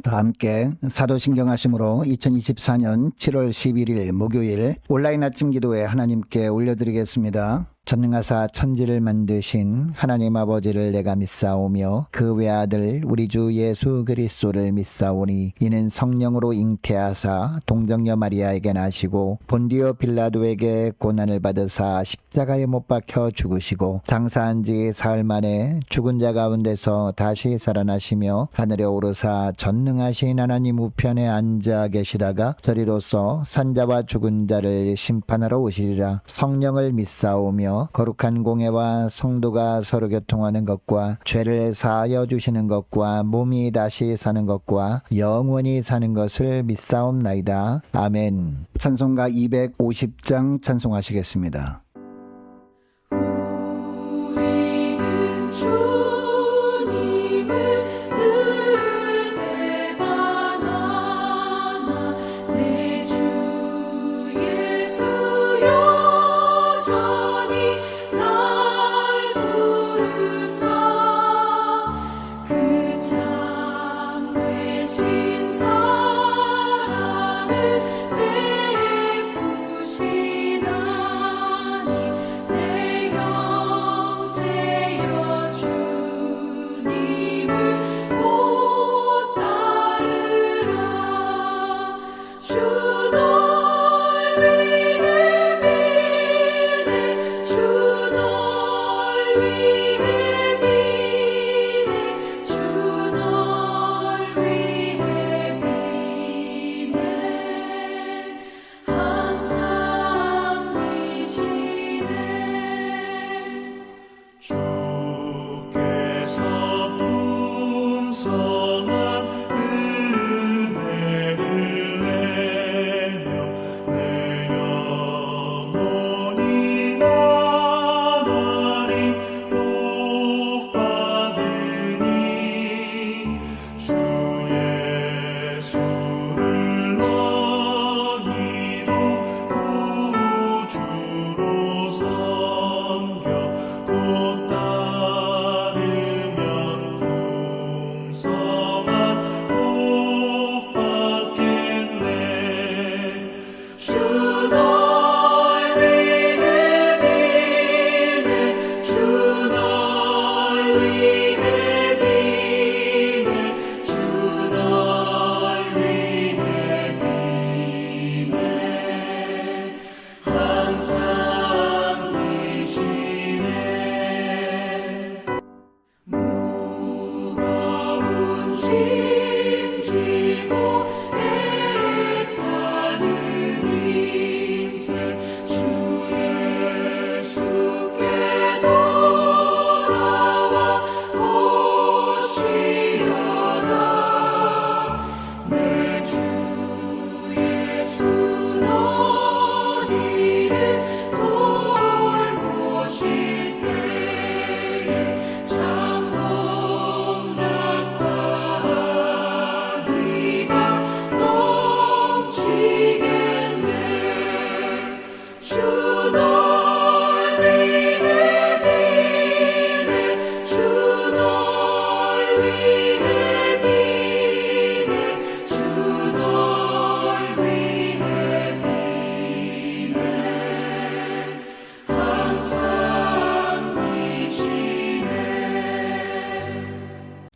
다 함께 사도신경하심으로 2024년 7월 11일 목요일 온라인 아침 기도회 하나님께 올려드리겠습니다. 전능하사 천지를 만드신 하나님 아버지를 내가 믿사오며 그 외아들 우리 주 예수 그리스도를 믿사오니 이는 성령으로 잉태하사 동정녀 마리아에게 나시고 본디오 빌라도에게 고난을 받으사 십자가에 못 박혀 죽으시고 장사한 지 사흘 만에 죽은 자 가운데서 다시 살아나시며 하늘에 오르사 전능하신 하나님 우편에 앉아 계시다가 저리로서 산자와 죽은 자를 심판하러 오시리라. 성령을 믿사오며 거룩한 공예와 성도가 서로 교통하는 것과 죄를 사하여 주시는 것과 몸이 다시 사는 것과 영원히 사는 것을 믿사옵나이다. 아멘. 찬송가 250장 찬송하시겠습니다. 우리는 주님을 늘 배반하나 내 주 예수 여전히 날 부르사 그 참 되신 사랑을 베푸시나니 내 형제여 주님을 못 따르라. 주 널 위해 비네 주 널 위해 비네 주 널 위해 비네 항상 미시네. 주께서 풍성한 은혜를 내려 내 영혼이 나날이 복받으니 주 예수를 너희도 구주로 섬겨 곧 따르면 풍성한 복 받겠네. 주 널 위해 비네 주 널 위해 비네 주 널 위해 비네 항상 미시네. 무거운 짐 지고 애타는 인생 주 예수께 돌아와 오시어라. 내 주 예수 너희를 돌보실 때에 참 복락과 의가 넘치겠네. 주 널 위해 비네 주 널 위해 비네 주 널 위해 비네 항상 미시네.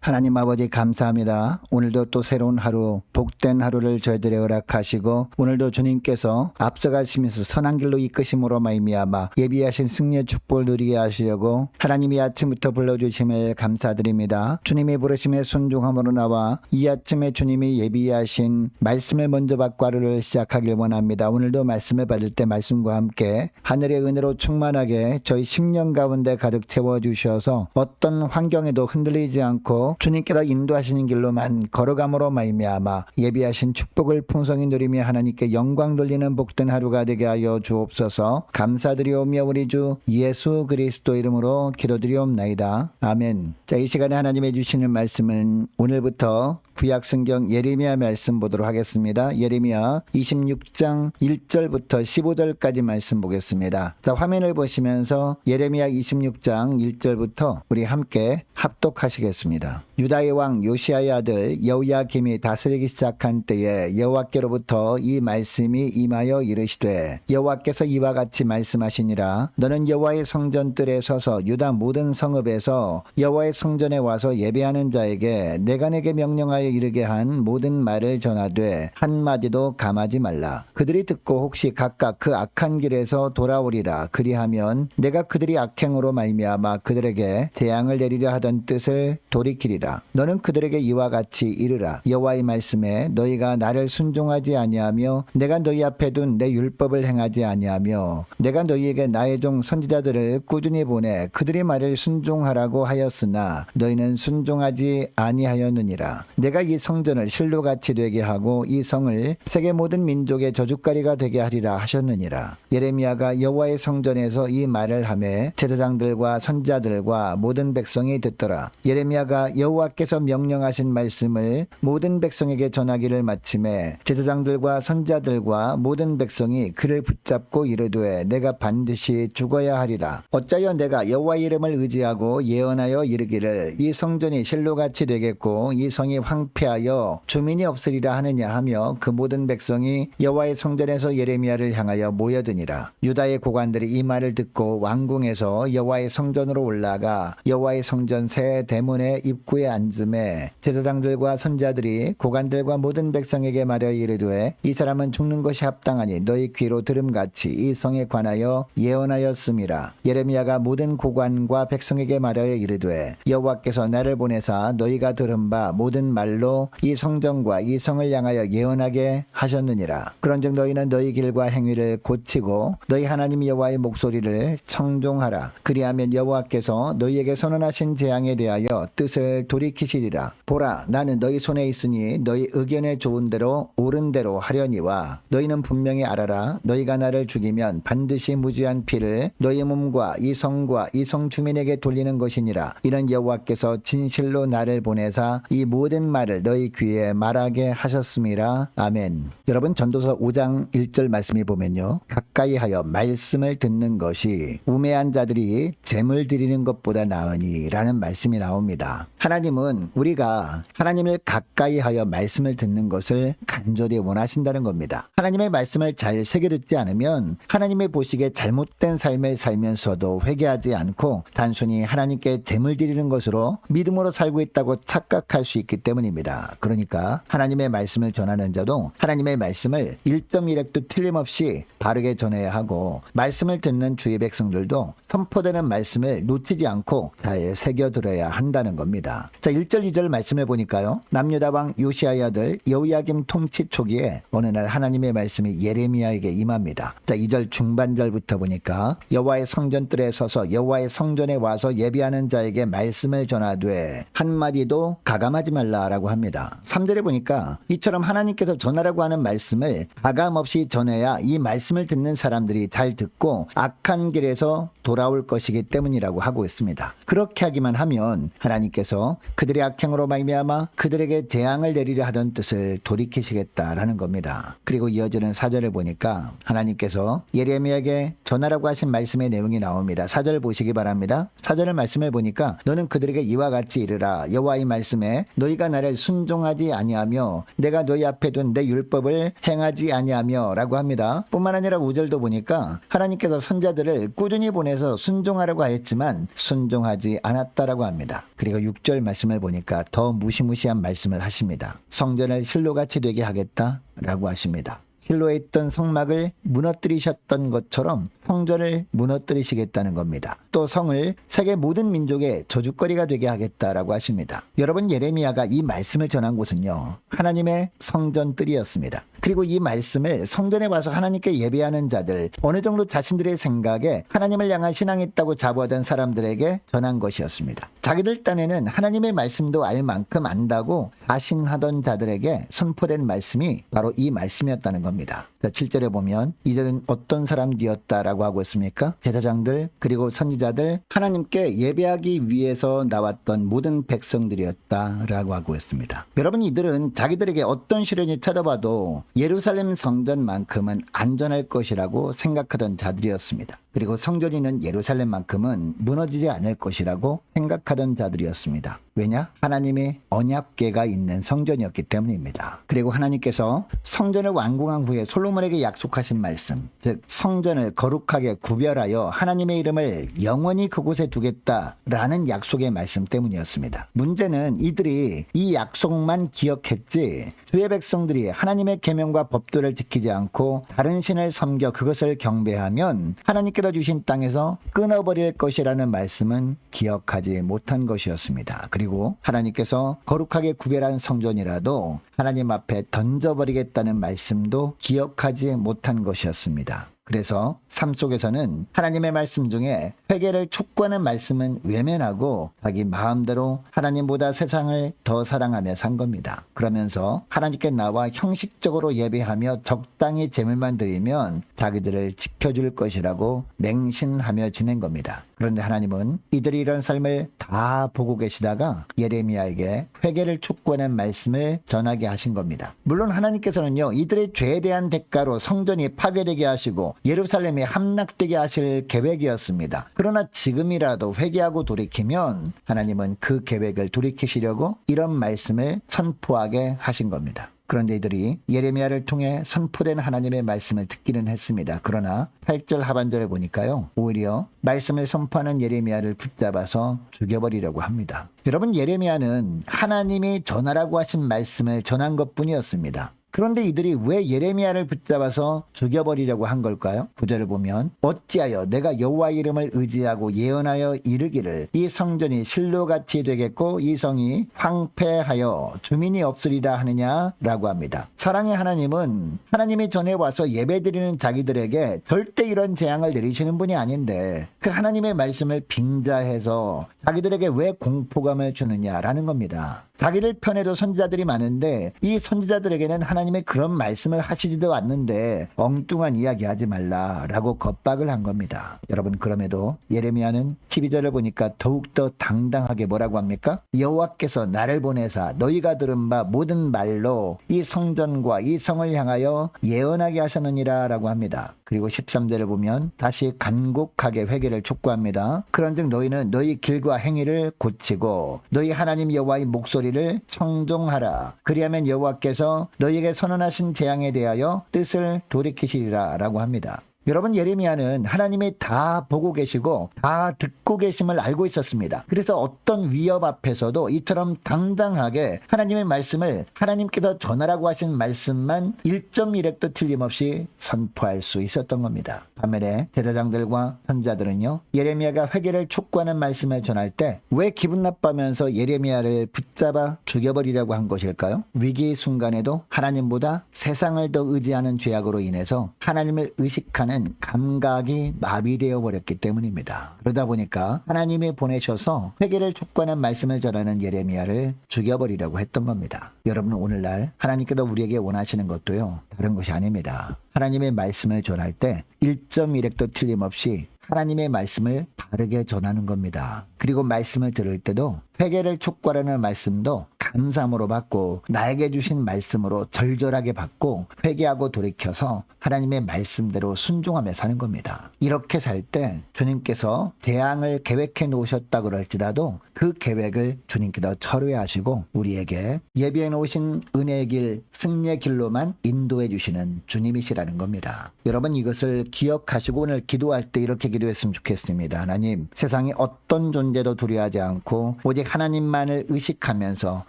하나님 아버지 감사합니다. 오늘도 또 새로운 하루, 복된 하루를 저희들의 허락하시고 오늘도 주님께서 앞서가시면서 선한 길로 이끄심으로 말미암아 예비하신 승리의 축복을 누리게 하시려고 하나님이 아침부터 불러주심을 감사드립니다. 주님의 부르심에 순종함으로 나와 이 아침에 주님이 예비하신 말씀을 먼저 받고 하루를 시작하길 원합니다. 오늘도 말씀을 받을 때 말씀과 함께 하늘의 은혜로 충만하게 저희 심령 가운데 가득 채워주셔서 어떤 환경에도 흔들리지 않고 주님께서 인도하시는 길로만 걸어감으로 말미암아 예비하신 축복을 풍성히 누리며 하나님께 영광 돌리는 복된 하루가 되게 하여 주옵소서. 감사드리오며 우리 주 예수 그리스도 이름으로 기도드리옵나이다. 아멘. 자, 이 시간에 하나님의 주시는 말씀은 오늘부터 구약성경 예레미야 말씀 보도록 하겠습니다. 예레미야 26장 1절부터 15절까지 말씀 보겠습니다. 자, 화면을 보시면서 예레미야 26장 1절부터 우리 함께 합독하시겠습니다. 유다의 왕 요시야의 아들 여호야김이 다스리기 시작한 때에 여호와께로부터 이 말씀이 임하여 이르시되 여호와께서 이와 같이 말씀하시니라. 너는 여호와의 성전뜰에 서서 유다 모든 성읍에서 여호와의 성전에 와서 예배하는 자에게 내가 내게 명령하여 이르게 한 모든 말을 전하되 한마디도 감하지 말라. 그들이 듣고 혹시 각각 그 악한 길에서 돌아오리라. 그리하면 내가 그들이 악행으로 말미암아 그들에게 재앙을 내리려 하던 뜻을 돌이키리라. 너는 그들에게 이와 같이 이르라. 여호와의 말씀에 너희가 나를 순종하지 아니하며 내가 너희 앞에 둔 내 율법을 행하지 아니하며 내가 너희에게 나의 종 선지자들을 꾸준히 보내 그들의 말을 순종하라고 하였으나 너희는 순종하지 아니하였느니라. 내가 이 성전을 실로같이 되게 하고 이 성을 세계 모든 민족의 저주거리가 되게 하리라 하셨느니라. 예레미야가 여호와의 성전에서 이 말을 하매 제사장들과 선지자들과 모든 백성이 듣더라. 예레미야가 여호와께서 명령하신 말씀을 모든 백성에게 전하기를 마침에 제사장들과 선지자들과 모든 백성이 그를 붙잡고 이르되 내가 반드시 죽어야 하리라. 어찌하여 내가 여호와의 이름을 의지하고 예언하여 이르기를 이 성전이 실로같이 되겠고 이 성이 황폐하여 주민이 없으리라 하느냐 하며 그 모든 백성이 여호와의 성전에서 예레미야를 향하여 모여드니라. 유다의 고관들이 이 말을 듣고 왕궁에서 여호와의 성전으로 올라가 여호와의 성전 새 대문의 입구에 앉음에 제사장들과 선지자들이 고관들과 모든 백성에게 말하여 이르되 이 사람은 죽는 것이 합당하니 너희 귀로 들음같이 이 성에 관하여 예언하였음이라. 예레미야가 모든 고관과 백성에게 말하여 이르되 여호와께서 나를 보내사 너희가 들은 바 모든 말로 이 성전과 이 성을 향하여 예언하게 하셨느니라. 그런즉 너희는 너희 길과 행위를 고치고 너희 하나님 여호와의 목소리를 청종하라. 그리하면 여호와께서 너희에게 선언하신 재앙에 대하여 뜻을 돌이키시리라. 보라, 나는 너희 손에 있으니 너희 의견에 좋은 대로 옳은 대로 하려니와 너희는 분명히 알아라. 너희가 나를 죽이면 반드시 무죄한 피를 너희 몸과 이 성과 이 성 주민에게 돌리는 것이니라. 이는 여호와께서 진실로 나를 보내사 이 모든 말을 너희 귀에 말하게 하셨음이라. 아멘. 여러분, 전도서 5장 1절 말씀이 보면요, 가까이 하여 말씀을 듣는 것이 우매한 자들이 재물 드리는 것보다 나으니 라는 말씀이 나옵니다. 하나님은 우리가 하나님을 가까이 하여 말씀을 듣는 것을 간절히 원하신다는 겁니다. 하나님의 말씀을 잘 새겨듣지 않으면 하나님의 보시기에 잘못된 삶을 살면서도 회개하지 않고 단순히 하나님께 재물 드리는 것으로 믿음으로 살고 있다고 착각할 수 있기 때문입니다. 그러니까 하나님의 말씀을 전하는 자도 하나님의 말씀을 1.1획도 틀림없이 바르게 전해야 하고 말씀을 듣는 주의 백성들도 선포되는 말씀을 놓치지 않고 잘 새겨들어야 한다는 겁니다. 자, 1절 2절 말씀해 보니까요, 남유다 왕 요시야의 아들 여호야김 통치 초기에 어느 날 하나님의 말씀이 예레미야에게 임합니다. 자, 2절 중반절부터 보니까 여호와의 성전뜰에 서서 여호와의 성전에 와서 예배하는 자에게 말씀을 전하되 한마디도 가감하지 말라라고 합니다. 3절에 보니까 이처럼 하나님께서 전하라고 하는 말씀을 가감없이 전해야 이 말씀을 듣는 사람들이 잘 듣고 악한 길에서 돌아올 것이기 때문이라고 하고 있습니다. 그렇게 하기만 하면 하나님께서 그들의 악행으로 말미암아 그들에게 재앙을 내리려 하던 뜻을 돌이키시겠다라는 겁니다. 그리고 이어지는 4절을 보니까 하나님께서 예레미야에게 전하라고 하신 말씀의 내용이 나옵니다. 4절 보시기 바랍니다. 4절의 말씀을 보니까 너는 그들에게 이와 같이 이르라. 여호와의 말씀에 너희가 나를 순종하지 아니하며 내가 너희 앞에 둔 내 율법을 행하지 아니하며 라고 합니다. 뿐만 아니라 5절도 보니까 하나님께서 선자들을 꾸준히 보내서 순종하라고 하였지만 순종하지 않았다라고 합니다. 그리고 6절 말씀을 보니까 더 무시무시한 말씀을 하십니다. 성전을 실로같이 되게 하겠다라고 하십니다. 실로에 있던 성막을 무너뜨리셨던 것처럼 성전을 무너뜨리시겠다는 겁니다. 또 성을 세계 모든 민족의 저주거리가 되게 하겠다라고 하십니다. 여러분, 예레미야가 이 말씀을 전한 곳은요, 하나님의 성전뜰이었습니다. 그리고 이 말씀을 성전에 와서 하나님께 예배하는 자들, 어느 정도 자신들의 생각에 하나님을 향한 신앙이 있다고 자부하던 사람들에게 전한 것이었습니다. 자기들 딴에는 하나님의 말씀도 알 만큼 안다고 자신하던 자들에게 선포된 말씀이 바로 이 말씀이었다는 겁니다. 7절에 보면 이들은 어떤 사람들이었다라고 하고 있습니까? 제사장들 그리고 선지자들, 하나님께 예배하기 위해서 나왔던 모든 백성들이었다라고 하고 있습니다. 여러분, 이들은 자기들에게 어떤 시련이 찾아와도 예루살렘 성전만큼은 안전할 것이라고 생각하던 자들이었습니다. 그리고 성전이 있는 예루살렘만큼은 무너지지 않을 것이라고 생각하던 자들이었습니다. 왜냐? 하나님의 언약궤가 있는 성전이었기 때문입니다. 그리고 하나님께서 성전을 완공한 후에 솔로몬에게 약속하신 말씀, 즉 성전을 거룩하게 구별하여 하나님의 이름을 영원히 그곳에 두겠다라는 약속의 말씀 때문이었습니다. 문제는 이들이 이 약속만 기억했지 주의 백성들이 하나님의 계명과 법도를 지키지 않고 다른 신을 섬겨 그것을 경배하면 하나님께서 주신 땅에서 끊어버릴 것이라는 말씀은 기억하지 못한 것이었습니다. 그리고 하나님께서 거룩하게 구별한 성전이라도 하나님 앞에 던져버리겠다는 말씀도 기억하지 못한 것이었습니다. 그래서 삶 속에서는 하나님의 말씀 중에 회개를 촉구하는 말씀은 외면하고 자기 마음대로 하나님보다 세상을 더 사랑하며 산 겁니다. 그러면서 하나님께 나와 형식적으로 예배하며 적당히 제물만 드리면 자기들을 지켜줄 것이라고 맹신하며 지낸 겁니다. 그런데 하나님은 이들이 이런 삶을 다 보고 계시다가 예레미야에게 회개를 촉구하는 말씀을 전하게 하신 겁니다. 물론 하나님께서는요, 이들의 죄에 대한 대가로 성전이 파괴되게 하시고 예루살렘이 함락되게 하실 계획이었습니다. 그러나 지금이라도 회개하고 돌이키면 하나님은 그 계획을 돌이키시려고 이런 말씀을 선포하게 하신 겁니다. 그런데 이들이 예레미야를 통해 선포된 하나님의 말씀을 듣기는 했습니다. 그러나 8절 하반절을 보니까요, 오히려 말씀을 선포하는 예레미야를 붙잡아서 죽여버리려고 합니다. 여러분, 예레미야는 하나님이 전하라고 하신 말씀을 전한 것뿐이었습니다. 그런데 이들이 왜 예레미야를 붙잡아서 죽여버리려고 한 걸까요? 9절을 보면 어찌하여 내가 여호와의 이름을 의지하고 예언하여 이르기를 이 성전이 실로같이 되겠고 이 성이 황폐하여 주민이 없으리라 하느냐라고 합니다. 사랑의 하나님은 하나님이 전에 와서 예배드리는 자기들에게 절대 이런 재앙을 내리시는 분이 아닌데 그 하나님의 말씀을 빙자해서 자기들에게 왜 공포감을 주느냐라는 겁니다. 자기를 편에도 선지자들이 많은데 이 선지자들에게는 하나님의 그런 말씀을 하시지도 않는데 엉뚱한 이야기 하지 말라라고 겁박을 한 겁니다. 여러분, 그럼에도 예레미야는 12절을 보니까 더욱더 당당하게 뭐라고 합니까? 여호와께서 나를 보내사 너희가 들은 바 모든 말로 이 성전과 이 성을 향하여 예언하게 하셨느니라 라고 합니다. 그리고 13절을 보면 다시 간곡하게 회개를 촉구합니다. 그런즉 너희는 너희 길과 행위를 고치고 너희 하나님 여호와의 목소리를 청종하라. 그리하면 여호와께서 너희에게 선언하신 재앙에 대하여 뜻을 돌이키시리라 라고 합니다. 여러분, 예레미야는 하나님이 다 보고 계시고 다 듣고 계심을 알고 있었습니다. 그래서 어떤 위협 앞에서도 이처럼 당당하게 하나님의 말씀을 하나님께서 전하라고 하신 말씀만 1.1획도 틀림없이 선포할 수 있었던 겁니다. 반면에 제사장들과 선지자들은요, 예레미야가 회개를 촉구하는 말씀을 전할 때 왜 기분 나빠하면서 예레미야를 붙잡아 죽여버리려고 한 것일까요? 위기 순간에도 하나님보다 세상을 더 의지하는 죄악으로 인해서 하나님을 의식하는 감각이 마비되어 버렸기 때문입니다. 그러다 보니까 하나님이 보내셔서 회개를 촉구하는 말씀을 전하는 예레미야를 죽여버리려고 했던 겁니다. 여러분, 오늘날 하나님께서 우리에게 원하시는 것도요, 다른 것이 아닙니다. 하나님의 말씀을 전할 때 1.1획도 틀림없이 하나님의 말씀을 바르게 전하는 겁니다. 그리고 말씀을 들을 때도 회개를 촉구하라는 말씀도 감사함으로 받고 나에게 주신 말씀으로 절절하게 받고 회개하고 돌이켜서 하나님의 말씀대로 순종하며 사는 겁니다. 이렇게 살 때 주님께서 재앙을 계획해 놓으셨다 그럴지라도 그 계획을 주님께서 철회하시고 우리에게 예비해 놓으신 은혜의 길, 승리의 길로만 인도해 주시는 주님이시라는 겁니다. 여러분, 이것을 기억하시고 오늘 기도할 때 이렇게 기도했으면 좋겠습니다. 하나님, 세상에 어떤 존재도 두려워하지 않고 오직 하나님만을 의식하면서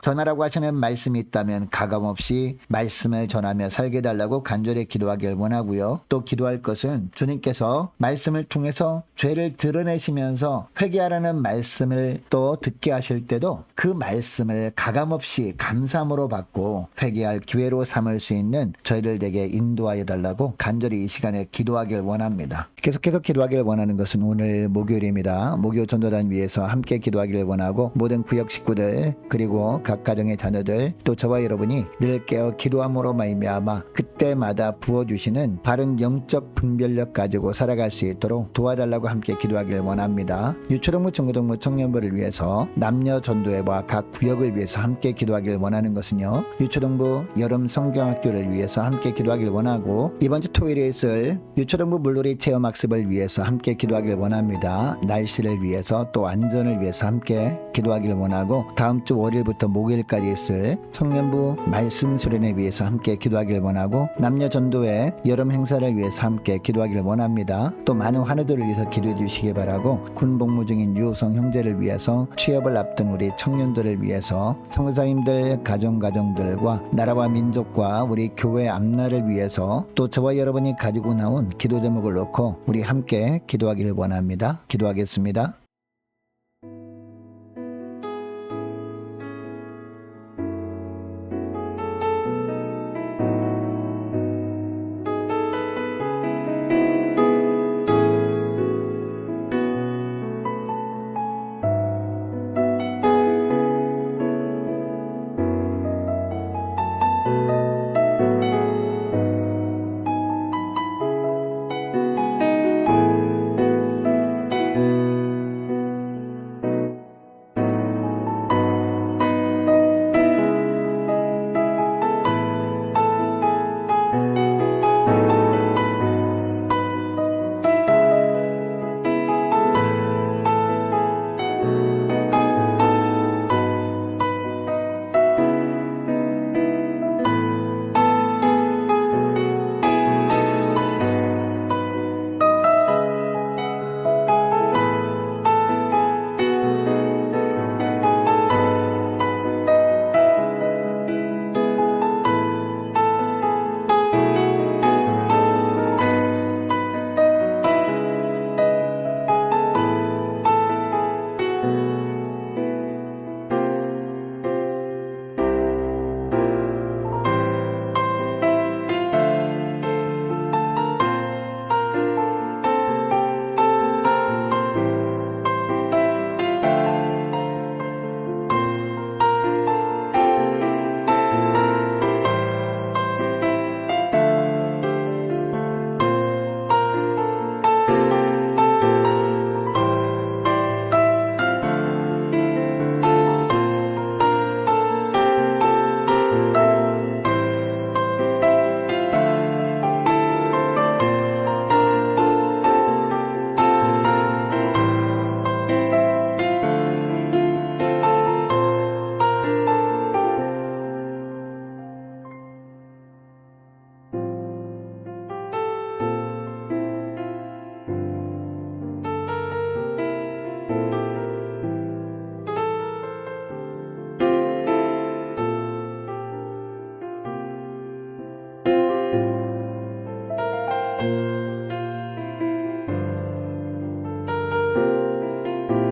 전 전하라고 하시는 말씀이 있다면 가감없이 말씀을 전하며 살게 달라고 간절히 기도하길 원하고요. 또 기도할 것은 주님께서 말씀을 통해서 죄를 드러내시면서 회개하라는 말씀을 또 듣게 하실 때도 그 말씀을 가감없이 감사함으로 받고 회개할 기회로 삼을 수 있는 저희를 되게 인도하여 달라고 간절히 이 시간에 기도하길 원합니다. 계속해서 기도하길 원하는 것은 오늘 목요일입니다. 목요 전도단 위해서 함께 기도하기를 원하고 모든 구역 식구들 그리고 각 가정의 자녀들 또 저와 여러분이 늘 깨어 기도함으로 말미암아 그때마다 부어주시는 바른 영적 분별력 가지고 살아갈 수 있도록 도와달라고 함께 기도하기를 원합니다. 유초동부 중고동부 청년부를 위해서 남녀 전도회와 각 구역을 위해서 함께 기도하기를 원하는 것은요. 유초동부 여름 성경학교를 위해서 함께 기도하기를 원하고 이번 주 토요일에 있을 유초동부 물놀이 체험학습을 위해서 함께 기도하기를 원합니다. 날씨를 위해서 또 안전을 위해서 함께 기도하기를 원하고 다음 주 월요일부터 목요일까지 있을 청년부 말씀 수련회 위해서 함께 기도하기를 원하고 남녀 전도회 여름 행사를 위해서 함께 기도하기를 원합니다. 또 많은 환우들을 위해서 기도해 주시기 바라고 군 복무 중인 유호성 형제를 위해서 취업을 앞둔 우리 청년들을 위해서 성도사님들 가정들과 나라와 민족과 우리 교회 앞날을 위해서 또 저와 여러분이 가지고 나온 기도 제목을 놓고 우리 함께 기도하기를 원합니다. 기도하겠습니다.